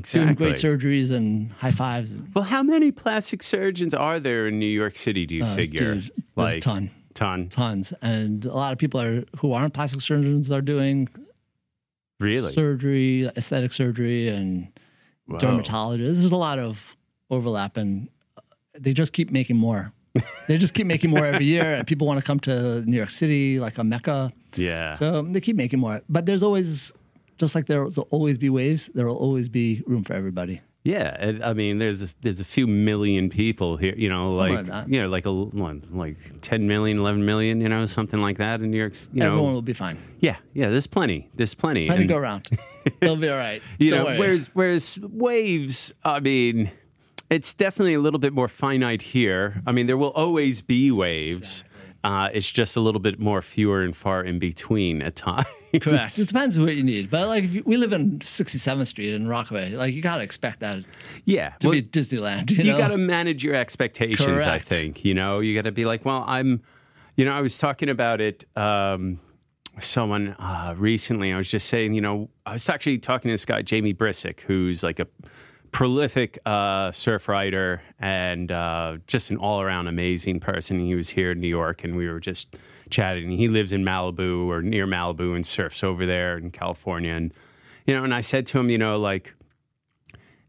doing great surgeries and high fives. Well, how many plastic surgeons are there in New York City, do you figure? Dude, there's a ton. Tons. And a lot of people who aren't plastic surgeons are doing surgery, aesthetic surgery, and dermatologists. There's a lot of overlap, and they just keep making more. They just keep making more every year. And people want to come to New York City like a mecca. Yeah. So they keep making more. But there's always, just like there will always be waves, there will always be room for everybody. Yeah, I mean, there's a few million people here, like 10 million, 11 million, something like that in New York. Everyone will be fine. Yeah, there's plenty. Plenty to go around. They'll be all right. Don't worry. Whereas waves, I mean, it's definitely a little bit more finite here. I mean, there will always be waves. Exactly. It's just a little bit more fewer and far in between at times. Correct. It depends on what you need. But like, we live in 67th Street in Rockaway. Like, you got to expect that to be Disneyland. You got to manage your expectations, correct. I think. You got to be like, well, I was talking about it with someone recently. I was just saying, I was actually talking to this guy, Jamie Brissick, who's like a prolific surf writer and just an all-around amazing person. He was here in New York, and we were just chatting. He lives in Malibu or near Malibu and surfs over there in California. And, and I said to him, like,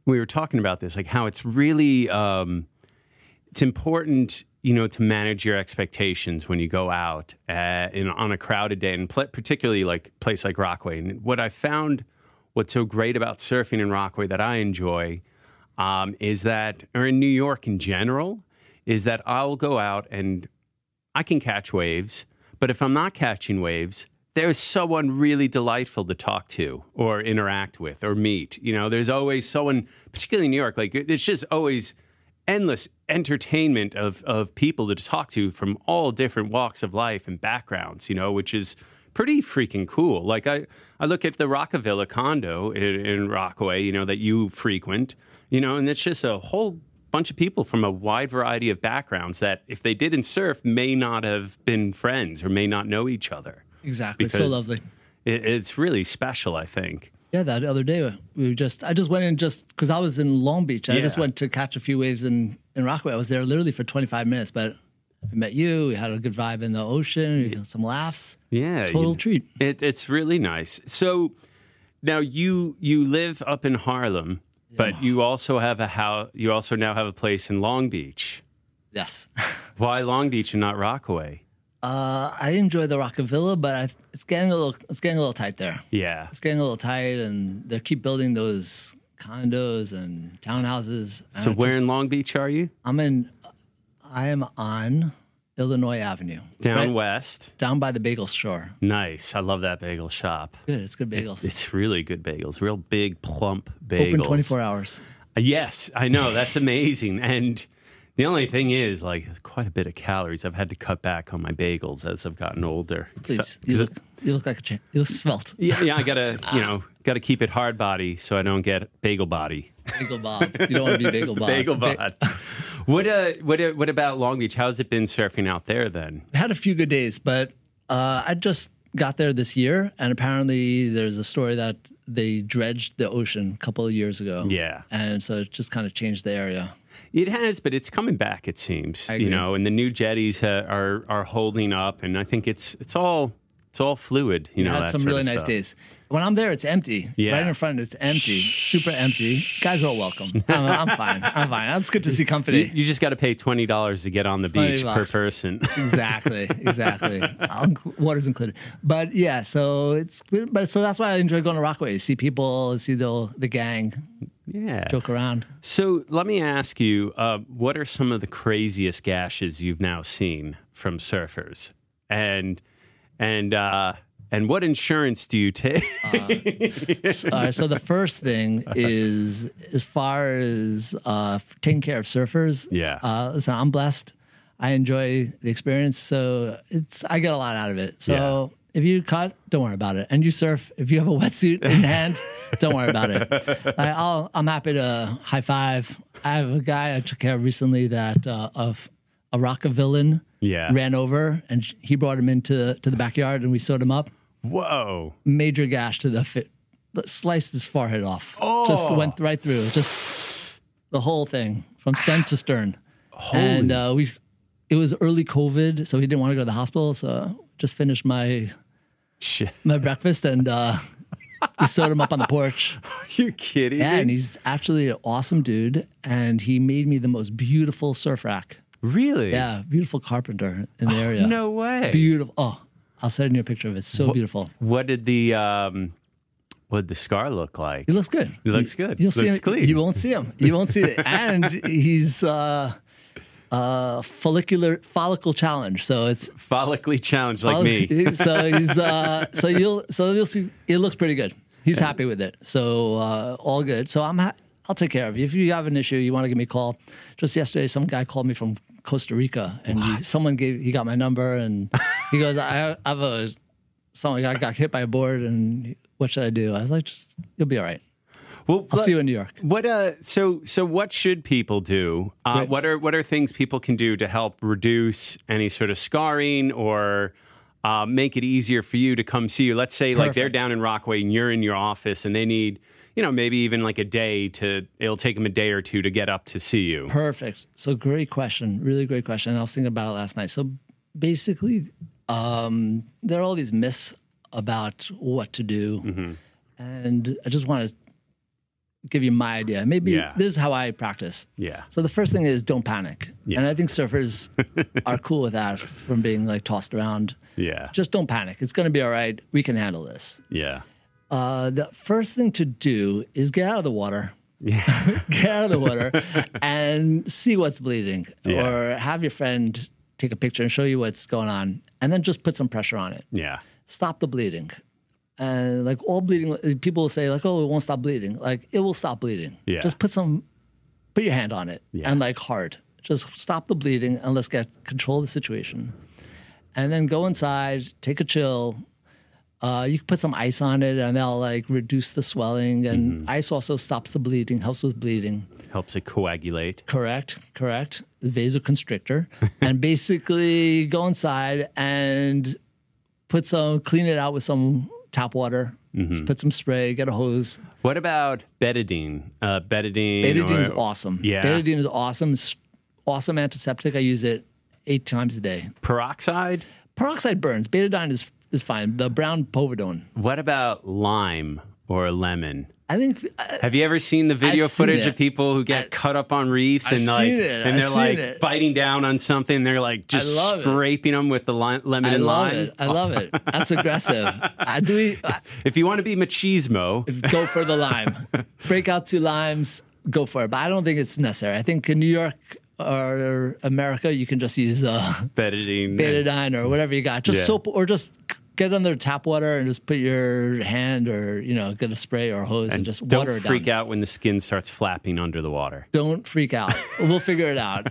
we were talking about this, like how it's really, it's important, to manage your expectations when you go out on a crowded day, and particularly like a place like Rockaway. And what I found, what's so great about surfing in Rockaway that I enjoy is that, or in New York in general, is that I'll go out and I can catch waves, but if I'm not catching waves, there's someone really delightful to talk to or interact with or meet. There's always someone, particularly in New York, like it's just always endless entertainment of people to talk to from all different walks of life and backgrounds, which is pretty freaking cool. Like I look at the Rockefeller condo in Rockaway, that you frequent, and it's just a whole bunch of people from a wide variety of backgrounds that if they didn't surf may not have been friends or may not know each other. Exactly. It's so lovely. It's really special, I think. Yeah, that other day I just went in just because I was in Long Beach. I just went to catch a few waves in Rockaway. I was there literally for 25 minutes, but I met you. We had a good vibe in the ocean. Some laughs. Yeah, total treat. It's really nice. So now you live up in Harlem, but you also have a house. You also now have a place in Long Beach. Yes. Why Long Beach and not Rockaway? I enjoy the Rockefeller, but it's getting a little tight there. Yeah, it's getting a little tight, and they keep building those condos and townhouses. So where in Long Beach are you? I am on Illinois Avenue. Down west. Down by the bagel store. Nice. I love that bagel shop. Good. It's good bagels. It's really good bagels. Real big, plump bagels. Open 24 hours. Yes, I know. That's amazing. And the only thing is, like, quite a bit of calories. I've had to cut back on my bagels as I've gotten older. Please. You look like a champ. You look svelte. Yeah, I gotta keep it hard body so I don't get bagel body. Bagel Bob. You don't want to be Bagel Bob. Bagel Bob. What about Long Beach? How's it been surfing out there then? I had a few good days, but I just got there this year, and apparently there's a story that they dredged the ocean a couple of years ago. Yeah. And so it just kind of changed the area. It has, but it's coming back, it seems. I agree. And the new jetties are holding up, and I think it's all fluid. Had some really nice days. When I'm there, it's empty. Yeah. Right in front, it's empty, super empty. Guys are all welcome. I'm fine. It's good to see company. You just got to pay $20 to get on the beach per person. Exactly. Water's included. But yeah, so that's why I enjoy going to Rockaway. See people, see the gang. Yeah. Joke around. So let me ask you, what are some of the craziest gashes you've now seen from surfers? And what insurance do you take? So the first thing is, as far as taking care of surfers. Yeah. Listen, I'm blessed. I enjoy the experience, so I get a lot out of it. So if you cut, don't worry about it. And you surf, if you have a wetsuit in hand, don't worry about it. I'm happy to high five. I have a guy I took care of recently that of a Rockefeller ran over, and he brought him into the backyard, and we sewed him up. Whoa! Major gash to the sliced his forehead off. Just went right through, just the whole thing from stem to stern. And it was early COVID, so he didn't want to go to the hospital. So just finished my breakfast and we sewed him up on the porch. Are you kidding me? And he's actually an awesome dude, and he made me the most beautiful surf rack. Really? Yeah, beautiful carpenter in the area. No way. Beautiful. Oh, I'll send you a picture of it. It's so beautiful. What did the scar look like? He looks good. He looks good. You'll see looks him. clean. You won't see him. You won't see it. And he's follicle challenge. So it's follically challenged like me. So he's so you'll see. It looks pretty good. He's happy with it. So all good. So I'll take care of you. If you have an issue, you want to give me a call. Just yesterday, some guy called me from Costa Rica, and he got my number, and he goes, I have someone got hit by a board, and what should I do? I was like, you'll be all right. Well, I'll see you in New York. What so what should people do? What are things people can do to help reduce any sort of scarring or make it easier for you to come see you? Let's say like they're down in Rockaway and you're in your office and they need, maybe even like it'll take them a day or two to get up to see you. Perfect. So great question. Really great question. I was thinking about it last night. So basically, there are all these myths about what to do. Mm-hmm. And I just want to give you my idea. Maybe this is how I practice. Yeah. So the first thing is don't panic. Yeah. And I think surfers are cool with that from being like tossed around. Yeah. Just don't panic. It's going to be all right. We can handle this. Yeah. The first thing to do is get out of the water. Yeah. Get out of the water and see what's bleeding. Yeah. Or have your friend take a picture and show you what's going on. And then just put some pressure on it. Yeah. Stop the bleeding. And like all bleeding, people will say like, oh, it won't stop bleeding. Like it will stop bleeding. Yeah. Just put your hand on it and like hard. Just stop the bleeding and let's get control of the situation. And then go inside, take a chill. You can put some ice on it and that'll like reduce the swelling. And ice also stops the bleeding, helps with bleeding. Helps it coagulate. Correct. The vasoconstrictor. And basically go inside and clean it out with some tap water. Just put some spray, get a hose. What about betadine? Betadine is awesome. Yeah. Betadine is awesome. It's awesome antiseptic. I use it 8 times a day. Peroxide? Peroxide burns. Betadine is fine. The brown povidone. What about lime or lemon? I think. Have you ever seen the video footage of people who get cut up on reefs and they're like biting down on something? They're like just scraping them with the lemon and lime. I love it. That's aggressive. If you want to be machismo, go for the lime. Break out 2 limes. Go for it. But I don't think it's necessary. I think in New York or America, you can just use betadine or whatever you got. Just soap or just get under tap water and just put your hand or, get a spray or a hose and just water it down. Don't freak out when the skin starts flapping under the water. Don't freak out. We'll figure it out.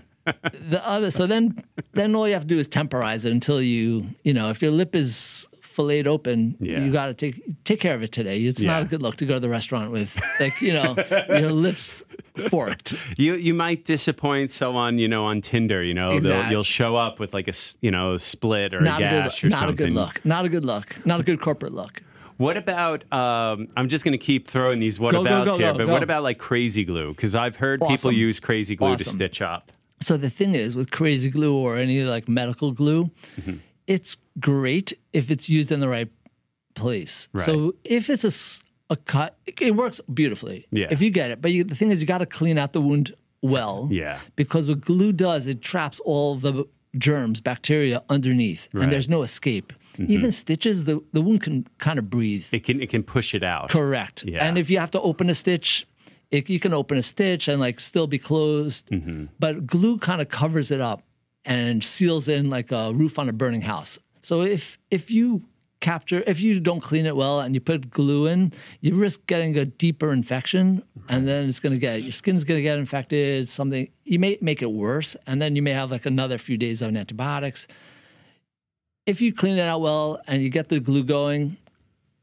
So then all you have to do is temporize it until if your lip is filleted open, you got to take care of it today. It's not a good look to go to the restaurant with your lips forked. You might disappoint someone, on Tinder, Exactly. You'll show up with like a split or a gash or something. Not a good look. Not a good look. Not a good corporate look. What about, I'm just going to keep throwing these whatabouts here, but what about like crazy glue? Because I've heard people use crazy glue to stitch up. So the thing is with crazy glue or any like medical glue, it's great if it's used in the right place. Right. So if it's a cut, it works beautifully if you get it. But the thing is you got to clean out the wound well. Yeah. Because what glue does, it traps all the germs, bacteria underneath, and there's no escape. Even stitches, the wound can kind of breathe. It can push it out. Correct. Yeah. And if you have to open a stitch, you can open a stitch and like still be closed. But glue kind of covers it up and seals in like a roof on a burning house. So if you don't clean it well and you put glue in, you risk getting a deeper infection, and then your skin's going to get infected. You may make it worse, and then you may have like another few days of antibiotics. If you clean it out well and you get the glue going,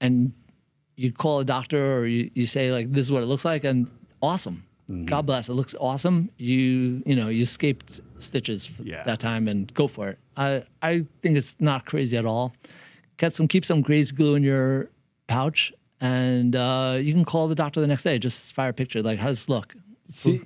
and you call a doctor or you say like this is what it looks like, and awesome. God bless. It looks awesome. You escaped stitches that time, and go for it. I think it's not crazy at all. Keep some crazy glue in your pouch And you can call the doctor the next day. Just fire a picture. Like, how does this look? See,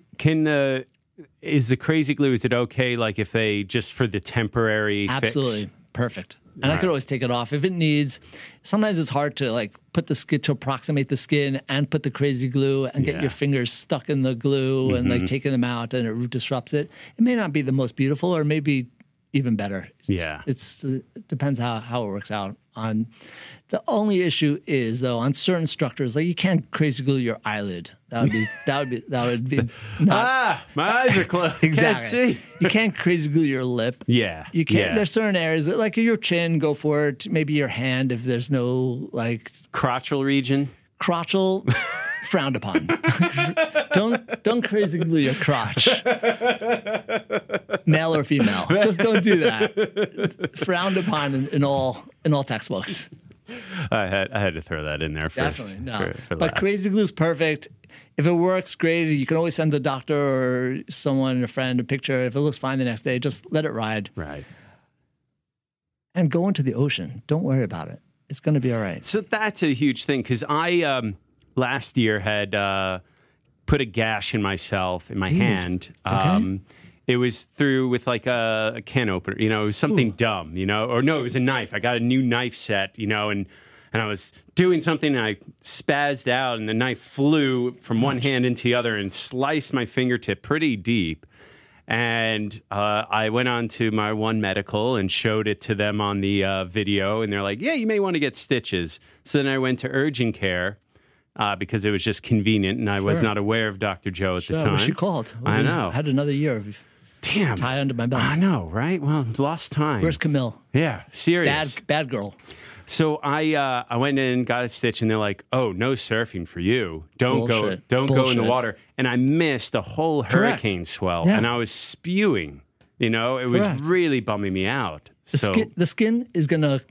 is the crazy glue, is it okay, like if they just for the temporary Absolutely. fix? Perfect. And I could always take it off if it needs. Sometimes it's hard to like put the skin to approximate the skin and put the crazy glue and get your fingers stuck in the glue and like taking them out and it disrupts it. It may not be the most beautiful or maybe even better. It depends how it works out. On the only issue is though on certain structures, like you can't crazy glue your eyelid. That would be not. My eyes are closed. Exactly. Can't see. You can't crazy glue your lip. Yeah. You can't. Yeah. There's certain areas like your chin, go for it. Maybe your hand if there's no like crotchal region. Crotchal. Frowned upon. Don't crazy glue your crotch, male or female. Just don't do that. Frowned upon in all textbooks. I had to throw that in there. Definitely no. But crazy glue's perfect. If it works, great. You can always send the doctor or someone, a friend, a picture. If it looks fine the next day, just let it ride. Right. And go into the ocean. Don't worry about it. It's going to be all right. So that's a huge thing because I. Last year had put a gash in myself in my hand. Okay. It was through with like a can opener, it was something dumb, or no, it was a knife. I got a new knife set, and I was doing something and I spazzed out and the knife flew from one hand into the other and sliced my fingertip pretty deep. And I went on to my One Medical and showed it to them on the video. And they're like, yeah, you may want to get stitches. So then I went to urgent care. Because it was just convenient, and I was not aware of Dr. Joe at the time. She called. I know. I had another year of tie under my belt. I know, right? Well, lost time. Where's Camille? Yeah, serious. Bad girl. So I went in and got a stitch, and they're like, "Oh, no surfing for you. Don't go in the water." And I missed a whole hurricane swell, and I was spewing. It was really bumming me out. The skin is gonna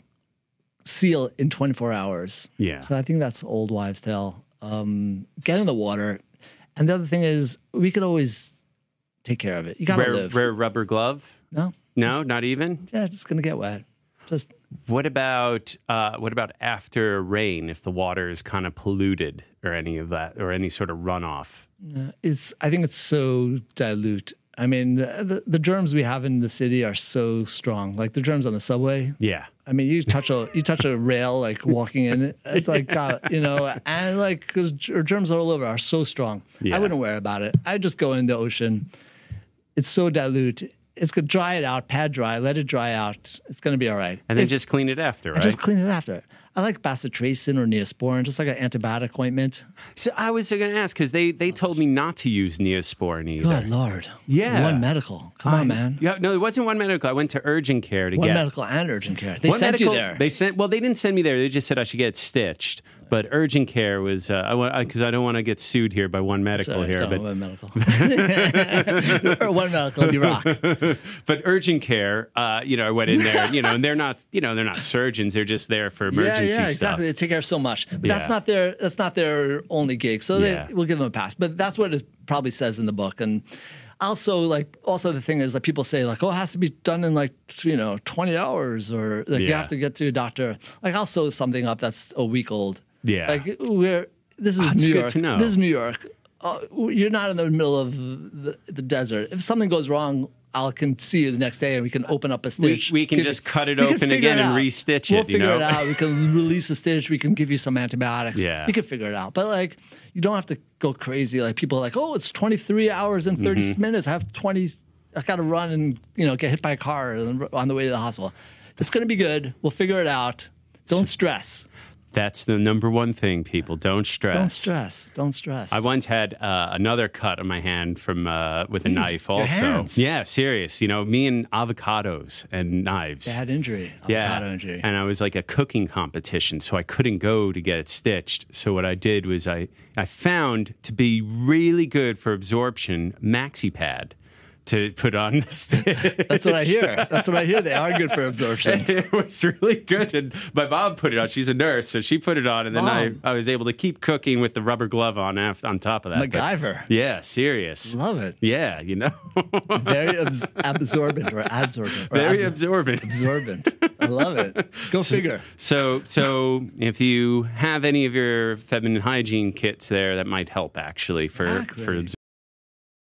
seal in 24 hours. Yeah. So I think that's old wives' tale. Get in the water. And the other thing is, we could always take care of it. You gotta live. Wear a rubber glove? No. No, not even? Yeah, it's gonna get wet. Just. What about after rain if the water is kind of polluted or any of that or any sort of runoff? I think it's so dilute. I mean, the germs we have in the city are so strong. Like the germs on the subway. Yeah. I mean, you touch a rail like walking in. It's like and like because germs all over are so strong. Yeah. I wouldn't worry about it. I just go in the ocean. It's so dilute. It's gonna dry it out, pad dry, let it dry out. It's gonna be all right. And then just clean it after, right? Just clean it after. I like bacitracin or Neosporin, just like an antibiotic ointment. So I was going to ask because they told me not to use Neosporin either. Good Lord. Yeah. One Medical. Come on, man. Yeah, no, it wasn't One Medical. I went to urgent care to get. One Medical and urgent care. They sent you there. They didn't send me there. They just said I should get it stitched. But urgent care was because I don't want to get sued here by One Medical here. But One Medical, or One Medical, you rock. But urgent care, I went in there, and they're not surgeons. They're just there for emergency stuff. Exactly. They take care of so much, but that's not their only gig. So we'll give them a pass. But that's what it probably says in the book. And also the thing is that people say like, oh, it has to be done in 20 hours or you have to get to a doctor. Like I'll sew something up that's a week old. Yeah. Like this is New York. Good to know. This is New York. You're not in the middle of the desert. If something goes wrong, I can see you the next day and we can open up a stitch. We can just cut it open again and re-stitch it. We'll figure it out. We can release the stitch. We can give you some antibiotics. Yeah. We can figure it out. But you don't have to go crazy. Like people are like, oh, it's 23 hours and 30 minutes. I got to run and get hit by a car on the way to the hospital. It's going to be good. We'll figure it out. Don't stress. That's the number one thing, people. Don't stress. Don't stress. I once had another cut on my hand from with a knife also. Your hands. Yeah, serious. Me and avocados and knives. Bad injury. Avocado injury. And I was like a cooking competition, so I couldn't go to get it stitched. So what I did was I found to be really good for absorption, MaxiPad. to put on the stick. That's what I hear. That's what I hear. They are good for absorption. It was really good. And my mom put it on. She's a nurse, so she put it on. And then I was able to keep cooking with the rubber glove on top of that. MacGyver. But, yeah, serious. Love it. Yeah, you know. Very absorbent or adsorbent. Very absorbent. Absorbent. I love it. Go figure. So if you have any of your feminine hygiene kits there, that might help actually for absorbing.